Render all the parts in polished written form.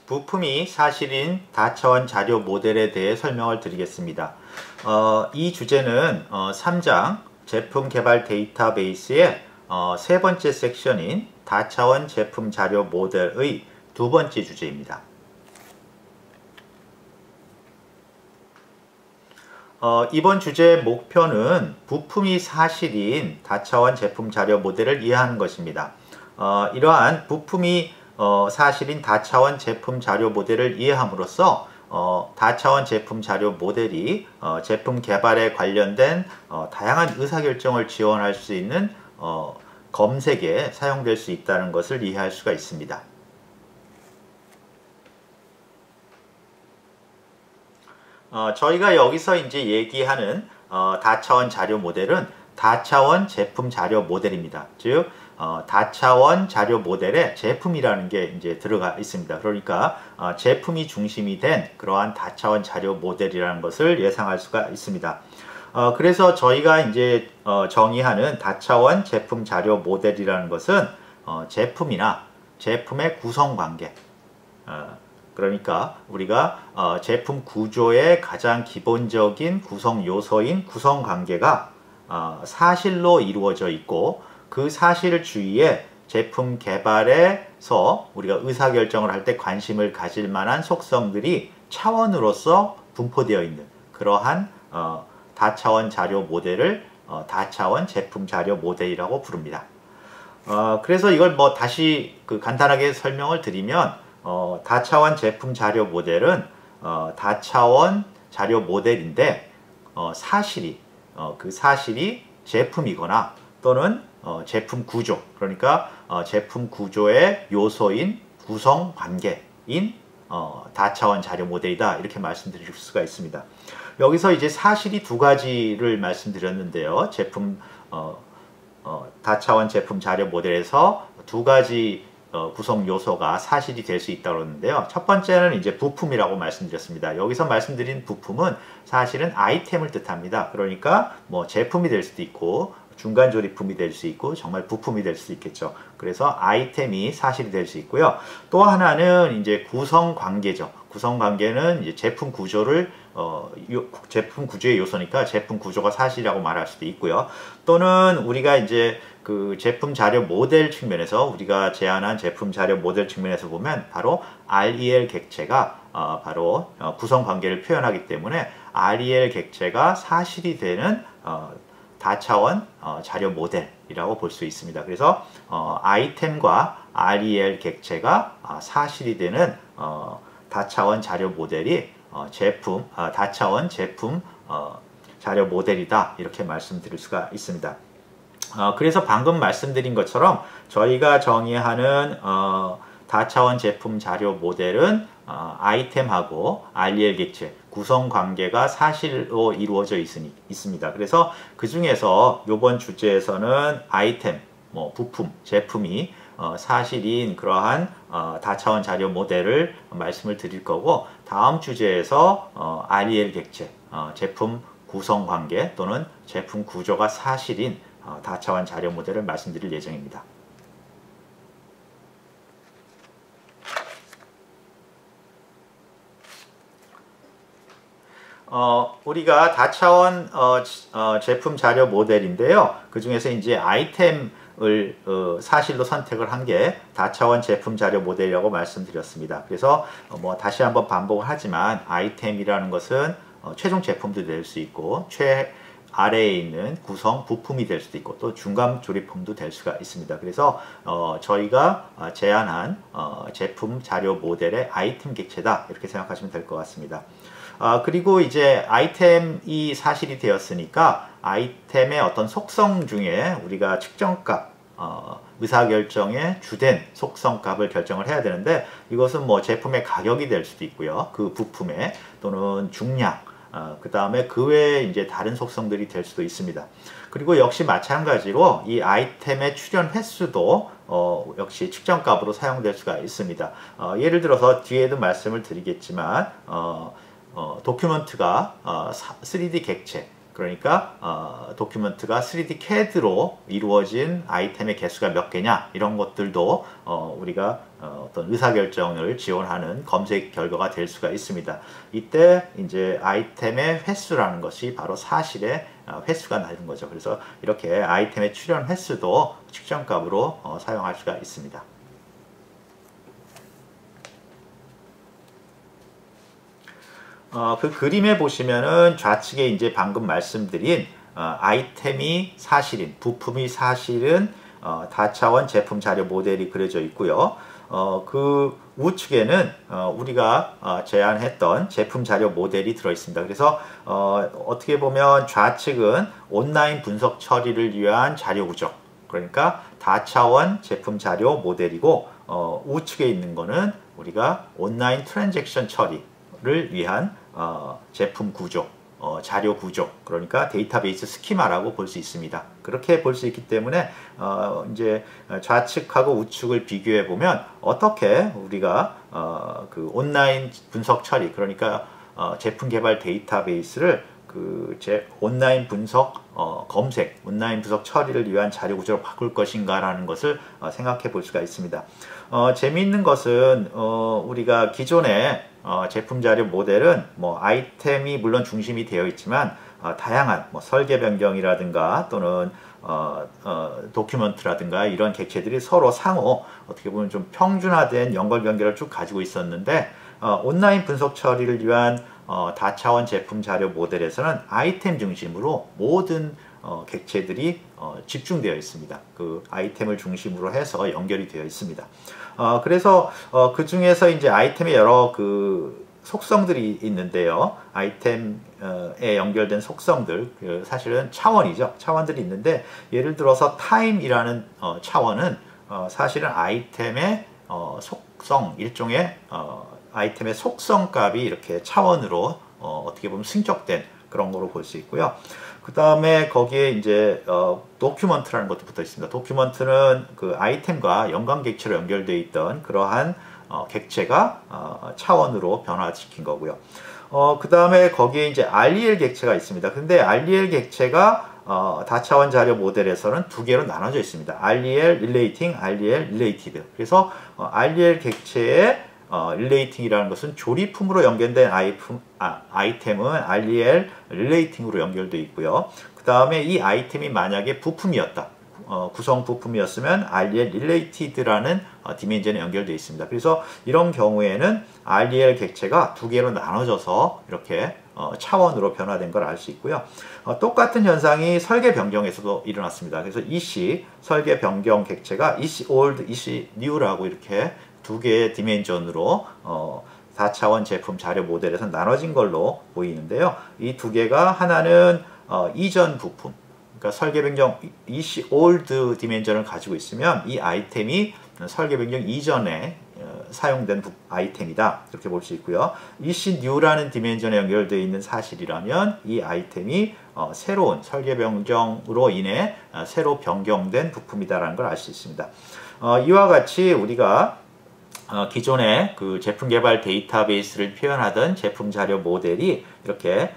부품이 사실인 다차원 자료 모델에 대해 설명을 드리겠습니다. 이 주제는 3장 제품 개발 데이터베이스의 세 번째 섹션인 다차원 제품 자료 모델의 두 번째 주제입니다. 이번 주제의 목표는 부품이 사실인 다차원 제품 자료 모델을 이해하는 것입니다. 이러한 부품이 사실인 다차원 제품 자료 모델을 이해함으로써 다차원 제품 자료 모델이 제품 개발에 관련된 다양한 의사결정을 지원할 수 있는 검색에 사용될 수 있다는 것을 이해할 수가 있습니다. 저희가 여기서 이제 얘기하는 다차원 자료 모델은 다차원 제품 자료 모델입니다. 즉 다차원 자료 모델에 제품이라는 게 이제 들어가 있습니다. 그러니까 제품이 중심이 된 그러한 다차원 자료 모델이라는 것을 예상할 수가 있습니다. 그래서 저희가 이제 정의하는 다차원 제품 자료 모델이라는 것은 제품이나 제품의 구성관계, 그러니까 우리가 제품 구조의 가장 기본적인 구성 요소인 구성관계가 사실로 이루어져 있고, 그 사실 주위에 제품 개발에서 우리가 의사결정을 할 때 관심을 가질 만한 속성들이 차원으로서 분포되어 있는 그러한 다차원 자료 모델을 다차원 제품 자료 모델이라고 부릅니다. 그래서 이걸 다시 간단하게 설명을 드리면 다차원 제품 자료 모델은 다차원 자료 모델인데 그 사실이 제품이거나 또는 제품 구조, 그러니까 제품 구조의 요소인 구성 관계인 다차원 자료 모델이다, 이렇게 말씀드릴 수가 있습니다. 여기서 이제 사실이 두 가지를 말씀드렸는데요. 다차원 제품 자료 모델에서 두 가지 구성 요소가 사실이 될 수 있다고 그러는데요. 첫 번째는 이제 부품이라고 말씀드렸습니다. 여기서 말씀드린 부품은 사실은 아이템을 뜻합니다. 그러니까 제품이 될 수도 있고 중간 조립품이 될 수 있고 정말 부품이 될 수 있겠죠. 그래서 아이템이 사실이 될 수 있고요. 또 하나는 이제 구성 관계죠. 구성 관계는 이제 제품 구조를 제품 구조의 요소니까 제품 구조가 사실이라고 말할 수도 있고요. 또는 우리가 이제 그 제품 자료 모델 측면에서 우리가 제안한 제품 자료 모델 측면에서 보면 바로 REL 객체가 바로 구성 관계를 표현하기 때문에 REL 객체가 사실이 되는 다차원 자료 모델이라고 볼 수 있습니다. 그래서 아이템과 REL 객체가 사실이 되는 다차원 자료 모델이 다차원 제품 자료 모델이다, 이렇게 말씀드릴 수가 있습니다. 그래서 방금 말씀드린 것처럼 저희가 정의하는 다차원 제품 자료 모델은 아이템하고 REL 객체, 구성 관계가 사실로 이루어져 있습니다. 그래서 그 중에서 이번 주제에서는 아이템, 부품, 제품이 사실인 그러한 다차원 자료 모델을 말씀을 드릴 거고, 다음 주제에서 REL 객체, 제품 구성 관계 또는 제품 구조가 사실인 다차원 자료 모델을 말씀드릴 예정입니다. 우리가 다차원 제품 자료 모델인데요. 그 중에서 이제 아이템을 사실로 선택을 한 게 다차원 제품 자료 모델이라고 말씀드렸습니다. 그래서 다시 한번 반복을 하지만 아이템이라는 것은 최종 제품도 될 수 있고 아래에 있는 구성 부품이 될 수도 있고 또 중간 조립품도 될 수가 있습니다. 그래서 저희가 제안한 제품 자료 모델의 아이템 객체다, 이렇게 생각하시면 될 것 같습니다. 그리고 이제 아이템이 사실이 되었으니까 아이템의 어떤 속성 중에 우리가 측정값, 의사결정의 주된 속성값을 결정을 해야 되는데, 이것은 제품의 가격이 될 수도 있고요. 그 부품의 또는 중량, 그 다음에 그 외에 이제 다른 속성들이 될 수도 있습니다. 그리고 역시 마찬가지로 이 아이템의 출현 횟수도 역시 측정값으로 사용될 수가 있습니다. 예를 들어서 뒤에도 말씀을 드리겠지만 도큐먼트가 3D 객체, 그러니까 도큐먼트가 3D CAD로 이루어진 아이템의 개수가 몇 개냐, 이런 것들도 우리가 어떤 의사결정을 지원하는 검색 결과가 될 수가 있습니다. 이때 이제 아이템의 횟수라는 것이 바로 사실의 횟수가 나는 거죠. 그래서 이렇게 아이템의 출현 횟수도 측정값으로 사용할 수가 있습니다. 그 그림에 보시면은 좌측에 이제 방금 말씀드린 아이템이 사실인, 부품이 사실은 다차원 제품 자료 모델이 그려져 있고요. 그 우측에는 우리가 제안했던 제품 자료 모델이 들어 있습니다. 그래서 어떻게 보면 좌측은 온라인 분석 처리를 위한 자료 구조, 그러니까 다차원 제품 자료 모델이고, 우측에 있는 거는 우리가 온라인 트랜잭션 처리를 위한 제품 구조, 자료 구조, 그러니까 데이터베이스 스키마라고 볼 수 있습니다. 그렇게 볼 수 있기 때문에 이제 좌측하고 우측을 비교해 보면 어떻게 우리가 그 온라인 분석 처리, 그러니까 제품 개발 데이터베이스를 제 온라인 분석 검색, 온라인 분석 처리를 위한 자료 구조로 바꿀 것인가라는 것을 생각해 볼 수가 있습니다. 재미있는 것은 우리가 기존에 제품 자료 모델은 뭐 아이템이 물론 중심이 되어 있지만 다양한 뭐 설계 변경이라든가 또는 도큐먼트라든가 이런 객체들이 서로 상호 어떻게 보면 좀 평준화된 연결 관계를 쭉 가지고 있었는데, 온라인 분석 처리를 위한 다차원 제품 자료 모델에서는 아이템 중심으로 모든 객체들이 집중되어 있습니다. 그 아이템을 중심으로 해서 연결이 되어 있습니다. 그래서 그 중에서 이제 아이템의 여러 그 속성들이 있는데요. 아이템에 연결된 속성들, 사실은 차원이죠. 차원들이 있는데, 예를 들어서 타임이라는 차원은 사실은 아이템의 속성, 일종의 아이템의 속성 값이 이렇게 차원으로 어떻게 보면 승적된 그런 거로 볼 수 있고요. 그 다음에 거기에 이제 도큐먼트라는 것도 붙어 있습니다. 도큐먼트는 그 아이템과 연관 객체로 연결되어 있던 그러한 객체가 차원으로 변화시킨 거고요. 그 다음에 거기에 이제 REL 객체가 있습니다. 근데 REL 객체가 다차원 자료 모델에서는 두 개로 나눠져 있습니다. REL Relating, REL Related. 그래서 REL 객체의 릴레이팅이라는 것은 조리품으로 연결된 아이템은 REL 릴레이팅으로 연결되어 있고요. 그 다음에 이 아이템이 만약에 부품이었다, 구성 부품이었으면 REL 릴레이티드라는 디멘전에 연결되어 있습니다. 그래서 이런 경우에는 REL 객체가 두 개로 나눠져서 이렇게 차원으로 변화된 걸 알 수 있고요. 똑같은 현상이 설계 변경에서도 일어났습니다. 그래서 EC 설계 변경 객체가 EC old, EC new라고 이렇게 두 개의 디멘전으로 4차원 제품 자료 모델에서 나눠진 걸로 보이는데요. 이 두 개가 하나는 이전 부품, 그러니까 설계 변경 EC old 디멘전을 가지고 있으면 이 아이템이 설계 변경 이전에 사용된 아이템이다, 이렇게 볼 수 있고요. EC new라는 디멘전에 연결되어 있는 사실이라면 이 아이템이 새로운 설계 변경으로 인해 새로 변경된 부품이다라는 걸 알 수 있습니다. 이와 같이 우리가 기존의 그 제품 개발 데이터베이스를 표현하던 제품 자료 모델이 이렇게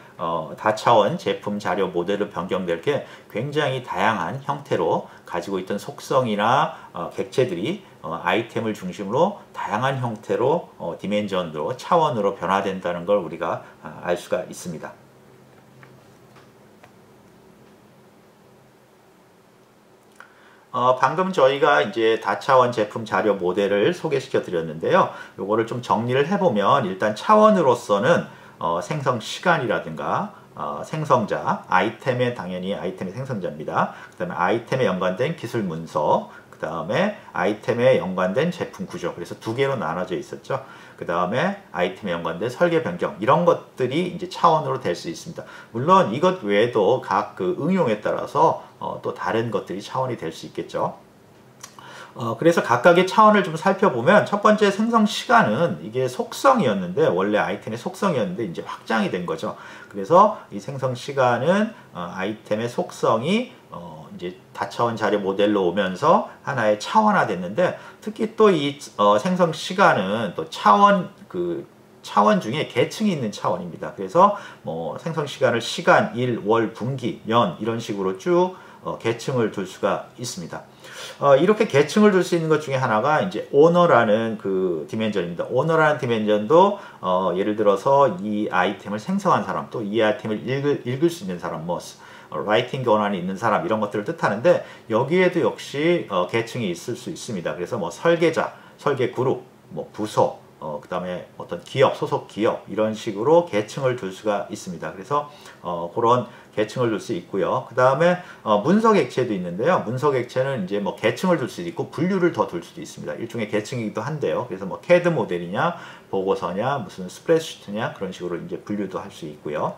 다차원 제품 자료 모델로 변경될 게 굉장히 다양한 형태로 가지고 있던 속성이나 객체들이 아이템을 중심으로 다양한 형태로 디멘전으로 차원으로 변화된다는 걸 우리가 알 수가 있습니다. 방금 저희가 이제 다차원 제품 자료 모델을 소개시켜 드렸는데요. 요거를 좀 정리를 해보면, 일단 차원으로서는 생성 시간이라든가 생성자, 아이템의 당연히 아이템의 생성자입니다. 그 다음에 아이템에 연관된 기술 문서, 그 다음에 아이템에 연관된 제품 구조, 그래서 두 개로 나눠져 있었죠. 그 다음에 아이템에 연관된 설계 변경, 이런 것들이 이제 차원으로 될 수 있습니다. 물론 이것 외에도 각 그 응용에 따라서 또 다른 것들이 차원이 될 수 있겠죠. 그래서 각각의 차원을 좀 살펴보면, 첫 번째 생성 시간은 이게 속성이었는데, 원래 아이템의 속성이었는데 이제 확장이 된 거죠. 그래서 이 생성 시간은 아이템의 속성이 이제 다차원 자료 모델로 오면서 하나의 차원화 됐는데, 특히 또 이 생성 시간은 또 차원 중에 계층이 있는 차원입니다. 그래서 뭐 생성 시간을 시간, 일, 월, 분기, 년 이런 식으로 쭉 계층을 둘 수가 있습니다. 이렇게 계층을 둘 수 있는 것 중에 하나가 이제 오너라는 그 디멘전입니다. 오너라는 디멘전도 예를 들어서 이 아이템을 생성한 사람, 또 이 아이템을 읽을 수 있는 사람, 뭐 라이팅 권한이 있는 사람 이런 것들을 뜻하는데 여기에도 역시 계층이 있을 수 있습니다. 그래서 뭐 설계자, 설계 그룹, 뭐 부서, 그 다음에 어떤 기업, 소속 기업 이런 식으로 계층을 둘 수가 있습니다. 그래서 그런 계층을 둘 수 있고요. 그 다음에 문서객체도 있는데요. 문서객체는 이제 뭐 계층을 둘 수도 있고 분류를 더 둘 수도 있습니다. 일종의 계층이기도 한데요. 그래서 뭐 CAD 모델이냐, 보고서냐, 무슨 스프레드시트냐 그런 식으로 이제 분류도 할 수 있고요.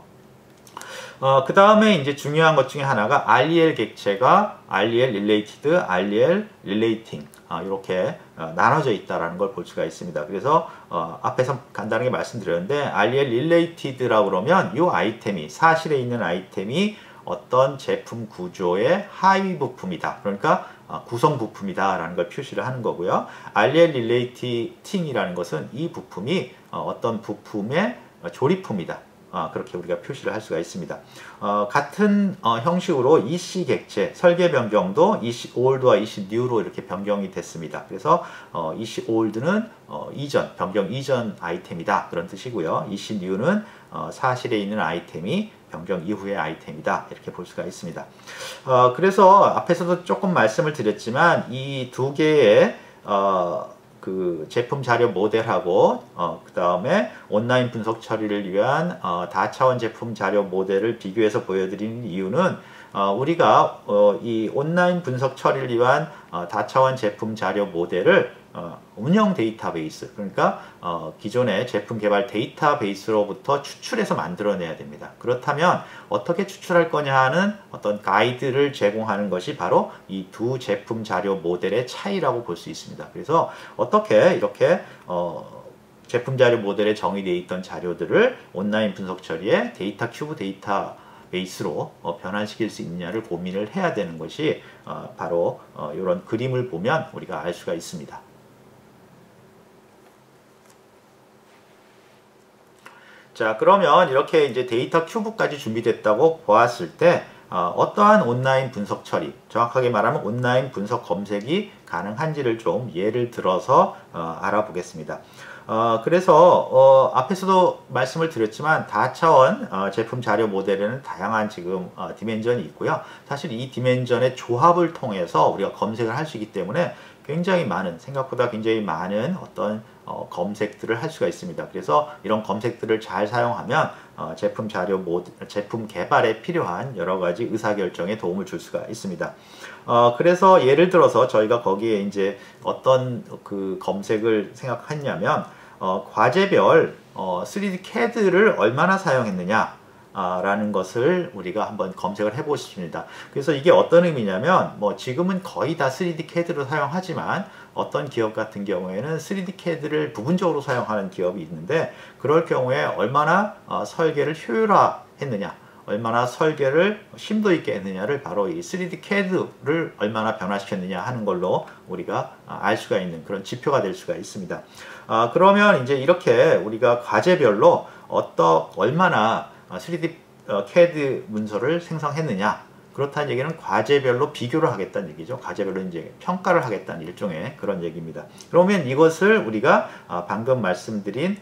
그 다음에 이제 중요한 것 중에 하나가 REL 객체가 REL Related, REL Relating 이렇게 나눠져 있다라는 걸 볼 수가 있습니다. 그래서 앞에서 간단하게 말씀드렸는데 REL Related라고 그러면 이 아이템이 사실에 있는 아이템이 어떤 제품 구조의 하위 부품이다. 그러니까 구성 부품이다 라는 걸 표시를 하는 거고요. REL Relating이라는 것은 이 부품이 어떤 부품의 조립품이다. 그렇게 우리가 표시를 할 수가 있습니다. 같은 형식으로 EC 객체, 설계 변경도 EC Old와 EC New로 이렇게 변경이 됐습니다. 그래서 EC Old는 이전, 변경 이전 아이템이다 그런 뜻이고요. EC New는 사실에 있는 아이템이 변경 이후의 아이템이다 이렇게 볼 수가 있습니다. 그래서 앞에서도 조금 말씀을 드렸지만 이 두 개의 그 제품 자료 모델하고 그 다음에 온라인 분석 처리를 위한 다차원 제품 자료 모델을 비교해서 보여드리는 이유는 우리가 이 온라인 분석 처리를 위한 다차원 제품 자료 모델을 운영 데이터베이스, 그러니까 기존의 제품 개발 데이터베이스로부터 추출해서 만들어내야 됩니다. 그렇다면 어떻게 추출할 거냐 하는 어떤 가이드를 제공하는 것이 바로 이 두 제품 자료 모델의 차이라고 볼 수 있습니다. 그래서 어떻게 이렇게 제품 자료 모델에 정의되어 있던 자료들을 온라인 분석 처리에 데이터 큐브 데이터 베이스로 변환시킬 수 있느냐를 고민을 해야 되는 것이 바로 이런 그림을 보면 우리가 알 수가 있습니다. 자, 그러면 이렇게 이제 데이터 큐브까지 준비됐다고 보았을 때 어떠한 온라인 분석 처리, 정확하게 말하면 온라인 분석 검색이 가능한지를 좀 예를 들어서 알아보겠습니다. 그래서 앞에서도 말씀을 드렸지만 다차원 제품 자료 모델에는 다양한 지금 디멘전이 있고요. 사실 이 디멘전의 조합을 통해서 우리가 검색을 할 수 있기 때문에 굉장히 많은, 생각보다 굉장히 많은 어떤 검색들을 할 수가 있습니다. 그래서 이런 검색들을 잘 사용하면 제품 자료 모델, 제품 개발에 필요한 여러 가지 의사결정에 도움을 줄 수가 있습니다. 그래서 예를 들어서 저희가 거기에 이제 어떤 그 검색을 생각했냐면 과제별 3D CAD를 얼마나 사용했느냐 라는 것을 우리가 한번 검색을 해 보십니다. 그래서 이게 어떤 의미냐면 뭐 지금은 거의 다 3D CAD로 사용하지만 어떤 기업 같은 경우에는 3D CAD를 부분적으로 사용하는 기업이 있는데 그럴 경우에 얼마나 설계를 효율화했느냐, 얼마나 설계를 심도 있게 했느냐를 바로 이 3D CAD를 얼마나 변화시켰느냐 하는 걸로 우리가 알 수가 있는 그런 지표가 될 수가 있습니다. 그러면 이제 이렇게 우리가 과제별로 얼마나 3D CAD 문서를 생성했느냐, 그렇다는 얘기는 과제별로 비교를 하겠다는 얘기죠. 과제별로 이제 평가를 하겠다는 일종의 그런 얘기입니다. 그러면 이것을 우리가 방금 말씀드린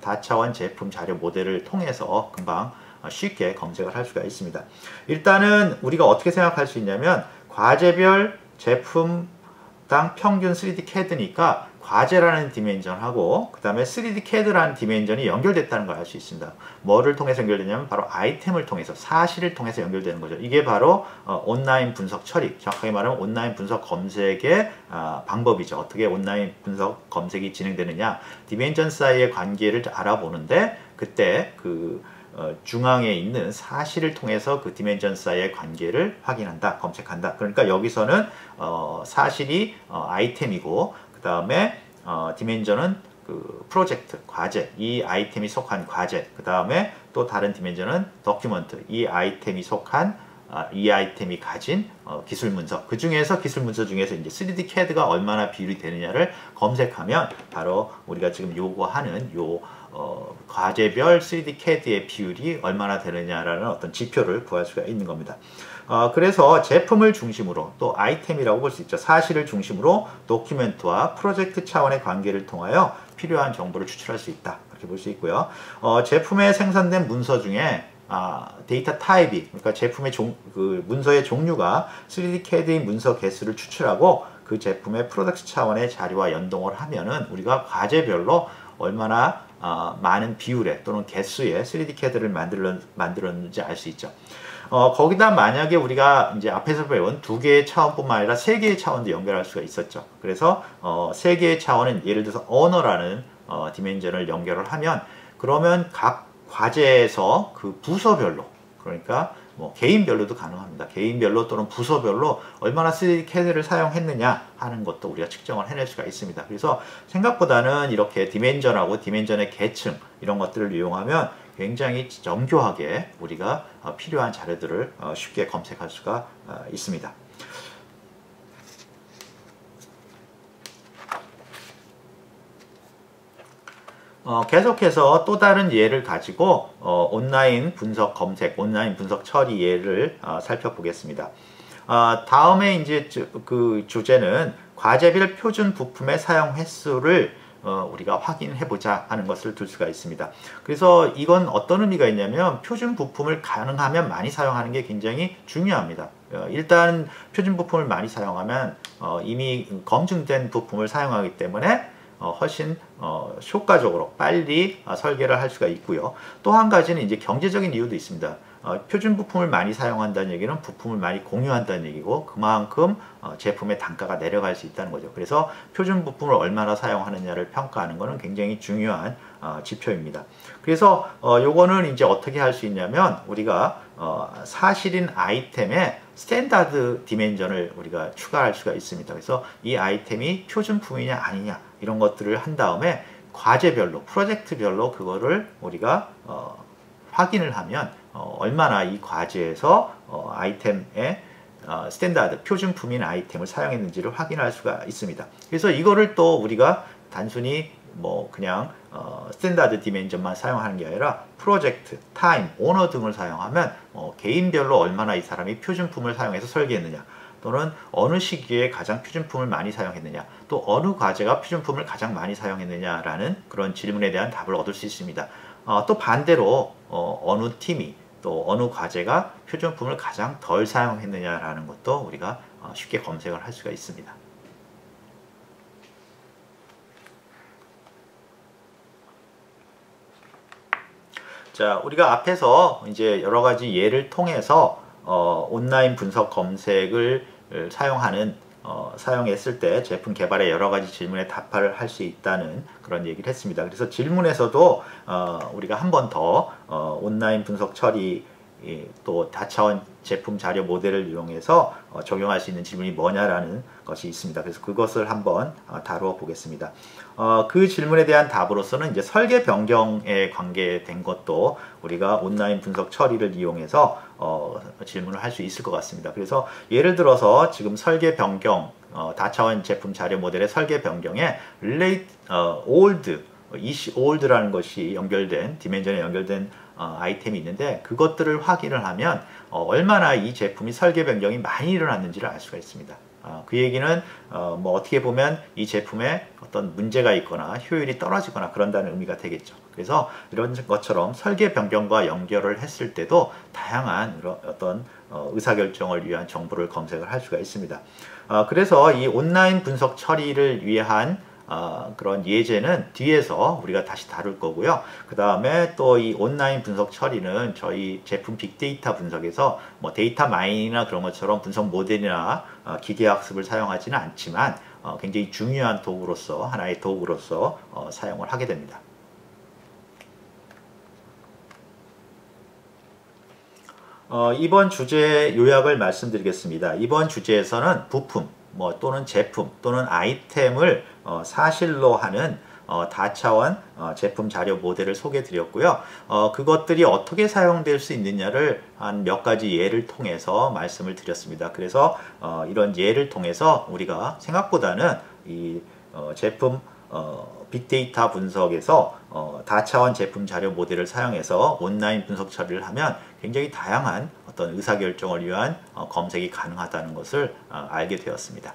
다차원 제품 자료 모델을 통해서 금방 쉽게 검색을 할 수가 있습니다. 일단은 우리가 어떻게 생각할 수 있냐면 과제별 제품당 평균 3D CAD니까 과제라는 디멘전하고 그 다음에 3D CAD라는 디멘전이 연결됐다는 걸 알 수 있습니다. 뭐를 통해서 연결되냐면 바로 아이템을 통해서, 사실을 통해서 연결되는 거죠. 이게 바로 온라인 분석 처리, 정확하게 말하면 온라인 분석 검색의 방법이죠. 어떻게 온라인 분석 검색이 진행되느냐, 디멘전 사이의 관계를 알아보는데 그때 그 중앙에 있는 사실을 통해서 그 디멘전 사이의 관계를 확인한다, 검색한다. 그러니까 여기서는 사실이 아이템이고 그 다음에 디멘전은 그 프로젝트, 과제, 이 아이템이 속한 과제, 그 다음에 또 다른 디멘전은 도큐먼트, 이 아이템이 속한 이 아이템이 가진 기술 문서, 그 중에서 기술 문서 중에서 이제 3D CAD가 얼마나 비율이 되느냐를 검색하면 바로 우리가 지금 요구하는 요 과제별 3D CAD의 비율이 얼마나 되느냐라는 어떤 지표를 구할 수가 있는 겁니다. 그래서 제품을 중심으로 또 아이템이라고 볼 수 있죠. 사실을 중심으로 도큐멘트와 프로젝트 차원의 관계를 통하여 필요한 정보를 추출할 수 있다. 이렇게 볼 수 있고요. 제품에 생산된 문서 중에 데이터 타입이, 그러니까 제품의 그 문서의 종류가 3D CAD의 문서 개수를 추출하고 그 제품의 프로덕트 차원의 자료와 연동을 하면은 우리가 과제별로 얼마나 많은 비율의 또는 개수의 3D CAD를 만들었는지 알 수 있죠. 거기다 만약에 우리가 이제 앞에서 배운 2개의 차원뿐만 아니라 3개의 차원도 연결할 수가 있었죠. 그래서 3개의 차원은 예를 들어서 언어라는 디멘전을 연결을 하면, 그러면 각 과제에서 그 부서별로, 그러니까 뭐 개인별로도 가능합니다. 개인별로 또는 부서별로 얼마나 3D CAD를 사용했느냐 하는 것도 우리가 측정을 해낼 수가 있습니다. 그래서 생각보다는 이렇게 디멘전하고 디멘전의 계층 이런 것들을 이용하면 굉장히 정교하게 우리가 필요한 자료들을 쉽게 검색할 수가 있습니다. 계속해서 또 다른 예를 가지고 온라인 분석 검색, 온라인 분석 처리 예를 살펴보겠습니다. 다음에 이제 그 주제는 과제별 표준 부품의 사용 횟수를 우리가 확인해 보자 하는 것을 둘 수가 있습니다. 그래서 이건 어떤 의미가 있냐면 표준 부품을 가능하면 많이 사용하는 게 굉장히 중요합니다. 일단 표준 부품을 많이 사용하면 이미 검증된 부품을 사용하기 때문에 훨씬 효과적으로 빨리 설계를 할 수가 있고요. 또 한 가지는 이제 경제적인 이유도 있습니다. 표준 부품을 많이 사용한다는 얘기는 부품을 많이 공유한다는 얘기고, 그만큼 제품의 단가가 내려갈 수 있다는 거죠. 그래서 표준 부품을 얼마나 사용하느냐를 평가하는 것은 굉장히 중요한 지표입니다. 그래서 요거는 이제 어떻게 할 수 있냐면, 우리가 사실인 아이템에 스탠다드 디멘전을 우리가 추가할 수가 있습니다. 그래서 이 아이템이 표준품이냐 아니냐 이런 것들을 한 다음에 과제별로, 프로젝트별로 그거를 우리가 확인을 하면 얼마나 이 과제에서 아이템의 스탠다드, 표준품인 아이템을 사용했는지를 확인할 수가 있습니다. 그래서 이거를 또 우리가 단순히 뭐 그냥 스탠다드 디멘전만 사용하는 게 아니라 프로젝트, 타임, 오너 등을 사용하면 개인별로 얼마나 이 사람이 표준품을 사용해서 설계했느냐, 또는 어느 시기에 가장 표준품을 많이 사용했느냐, 또 어느 과제가 표준품을 가장 많이 사용했느냐라는 그런 질문에 대한 답을 얻을 수 있습니다. 또 반대로 어느 팀이 또 어느 과제가 표준품을 가장 덜 사용했느냐라는 것도 우리가 쉽게 검색을 할 수가 있습니다. 자, 우리가 앞에서 이제 여러 가지 예를 통해서 온라인 분석 검색을 사용했을 때 제품 개발의 여러 가지 질문에 답을 할 수 있다는 그런 얘기를 했습니다. 그래서 질문에서도 우리가 한 번 더 온라인 분석 처리 또 다차원 제품 자료 모델을 이용해서 적용할 수 있는 질문이 뭐냐라는 것이 있습니다. 그래서 그것을 한번 다루어 보겠습니다. 그 질문에 대한 답으로서는 이제 설계 변경에 관계된 것도 우리가 온라인 분석 처리를 이용해서 질문을 할 수 있을 것 같습니다. 그래서 예를 들어서 지금 설계 변경, 다차원 제품 자료 모델의 설계 변경에 relate old, old라는 것이 연결된, 디멘전에 연결된 아이템이 있는데, 그것들을 확인을 하면 얼마나 이 제품이 설계 변경이 많이 일어났는지를 알 수가 있습니다. 그 얘기는 뭐 어떻게 보면 이 제품에 어떤 문제가 있거나 효율이 떨어지거나 그런다는 의미가 되겠죠. 그래서 이런 것처럼 설계 변경과 연결을 했을 때도 다양한 어떤 의사결정을 위한 정보를 검색을 할 수가 있습니다. 그래서 이 온라인 분석 처리를 위한 그런 예제는 뒤에서 우리가 다시 다룰 거고요. 그 다음에 또 이 온라인 분석 처리는 저희 제품 빅데이터 분석에서 뭐 데이터 마이닝이나 그런 것처럼 분석 모델이나 기계학습을 사용하지는 않지만 굉장히 중요한 도구로서, 하나의 도구로서 사용을 하게 됩니다. 이번 주제 요약을 말씀드리겠습니다. 이번 주제에서는 부품 또는 제품 또는 아이템을 사실로 하는 다차원 제품 자료 모델을 소개해 드렸고요. 그것들이 어떻게 사용될 수 있느냐를 한 몇 가지 예를 통해서 말씀을 드렸습니다. 그래서 이런 예를 통해서 우리가 생각보다는 이 제품 빅데이터 분석에서 다차원 제품 자료 모델을 사용해서 온라인 분석 처리를 하면 굉장히 다양한 어떤 의사결정을 위한 검색이 가능하다는 것을 알게 되었습니다.